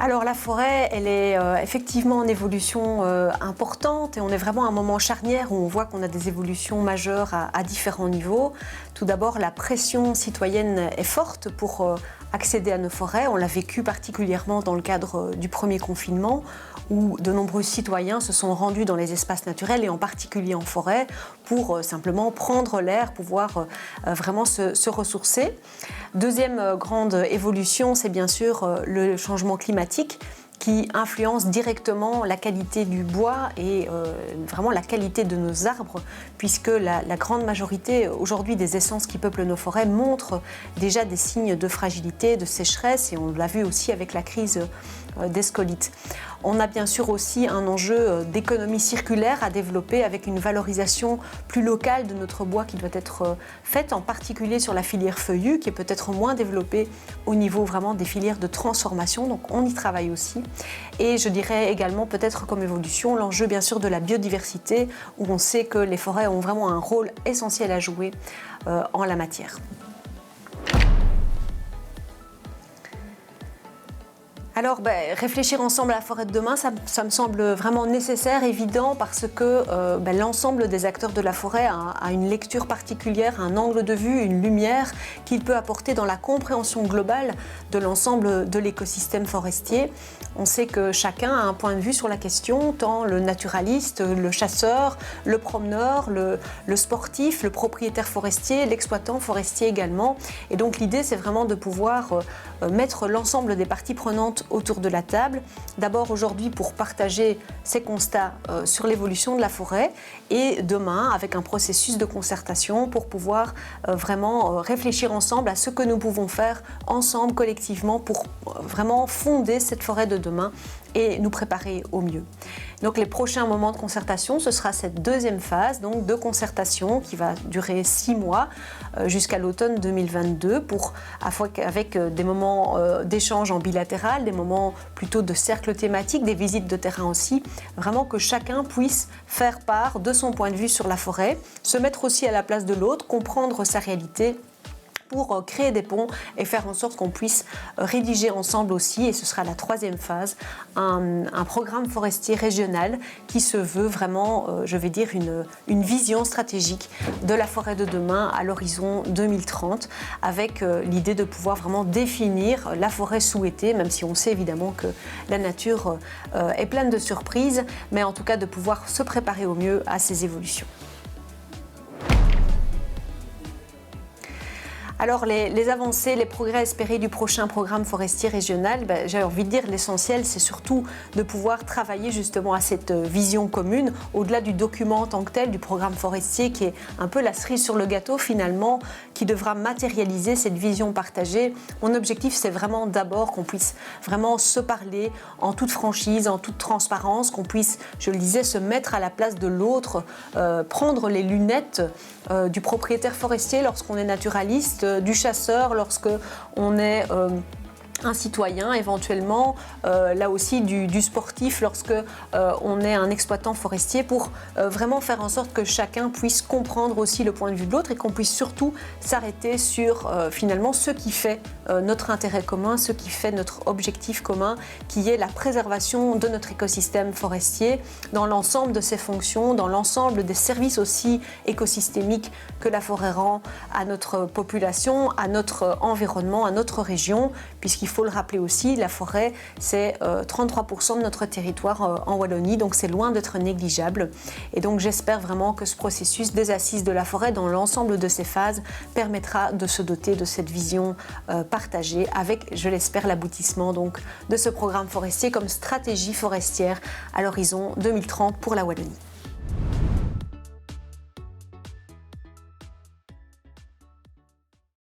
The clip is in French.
Alors la forêt, elle est effectivement en évolution importante et on est vraiment à un moment charnière où on voit qu'on a des évolutions majeures à différents niveaux. Tout d'abord, la pression citoyenne est forte pour accéder à nos forêts. On l'a vécu particulièrement dans le cadre du premier confinement où de nombreux citoyens se sont rendus dans les espaces naturels et en particulier en forêt pour simplement prendre l'air, pouvoir vraiment se ressourcer. Deuxième grande évolution, c'est bien sûr le changement climatique qui influence directement la qualité du bois et vraiment la qualité de nos arbres, puisque la grande majorité aujourd'hui des essences qui peuplent nos forêts montrent déjà des signes de fragilité, de sécheresse, et on l'a vu aussi avec la crise des scolytes. On a bien sûr aussi un enjeu d'économie circulaire à développer avec une valorisation plus locale de notre bois qui doit être faite, en particulier sur la filière feuillue, qui est peut-être moins développée au niveau vraiment des filières de transformation, donc on y travaille aussi. Et je dirais également peut-être comme évolution l'enjeu bien sûr de la biodiversité, où on sait que les forêts ont vraiment un rôle essentiel à jouer en la matière. Alors, réfléchir ensemble à la forêt de demain, ça me semble vraiment nécessaire, évident, parce que l'ensemble des acteurs de la forêt a une lecture particulière, un angle de vue, une lumière qu'il peut apporter dans la compréhension globale de l'ensemble de l'écosystème forestier. On sait que chacun a un point de vue sur la question, tant le naturaliste, le chasseur, le promeneur, le sportif, le propriétaire forestier, l'exploitant forestier également. Et donc l'idée, c'est vraiment de pouvoir mettre l'ensemble des parties prenantes autour de la table. D'abord aujourd'hui pour partager ces constats sur l'évolution de la forêt et demain avec un processus de concertation pour pouvoir vraiment réfléchir ensemble à ce que nous pouvons faire ensemble, collectivement, pour vraiment fonder cette forêt de demain et nous préparer au mieux. Donc les prochains moments de concertation, ce sera cette deuxième phase donc, de concertation qui va durer 6 mois jusqu'à l'automne 2022 avec des moments d'échange en bilatéral, des moments plutôt de cercle thématique, des visites de terrain aussi, vraiment que chacun puisse faire part de son point de vue sur la forêt, se mettre aussi à la place de l'autre, comprendre sa réalité, pour créer des ponts et faire en sorte qu'on puisse rédiger ensemble aussi, et ce sera la troisième phase, un programme forestier régional qui se veut vraiment, je vais dire, une vision stratégique de la forêt de demain à l'horizon 2030, avec l'idée de pouvoir vraiment définir la forêt souhaitée, même si on sait évidemment que la nature est pleine de surprises, mais en tout cas de pouvoir se préparer au mieux à ces évolutions. Alors les avancées, les progrès espérés du prochain programme forestier régional, j'ai envie de dire l'essentiel, c'est surtout de pouvoir travailler justement à cette vision commune, au-delà du document en tant que tel, du programme forestier qui est un peu la cerise sur le gâteau finalement, qui devra matérialiser cette vision partagée. Mon objectif, c'est vraiment d'abord qu'on puisse vraiment se parler en toute franchise, en toute transparence, qu'on puisse, je le disais, se mettre à la place de l'autre, prendre les lunettes du propriétaire forestier lorsqu'on est naturaliste, du chasseur lorsque on est un citoyen éventuellement, là aussi du sportif lorsque on est un exploitant forestier, pour vraiment faire en sorte que chacun puisse comprendre aussi le point de vue de l'autre et qu'on puisse surtout s'arrêter sur finalement ce qui fait notre intérêt commun, ce qui fait notre objectif commun, qui est la préservation de notre écosystème forestier dans l'ensemble de ses fonctions, dans l'ensemble des services aussi écosystémiques que la forêt rend à notre population, à notre environnement, à notre région, puisqu'il faut le rappeler aussi, la forêt, c'est 33% de notre territoire en Wallonie, donc c'est loin d'être négligeable. Et donc j'espère vraiment que ce processus des assises de la forêt dans l'ensemble de ses phases permettra de se doter de cette vision partagée avec, je l'espère, l'aboutissement donc de ce programme forestier comme stratégie forestière à l'horizon 2030 pour la Wallonie.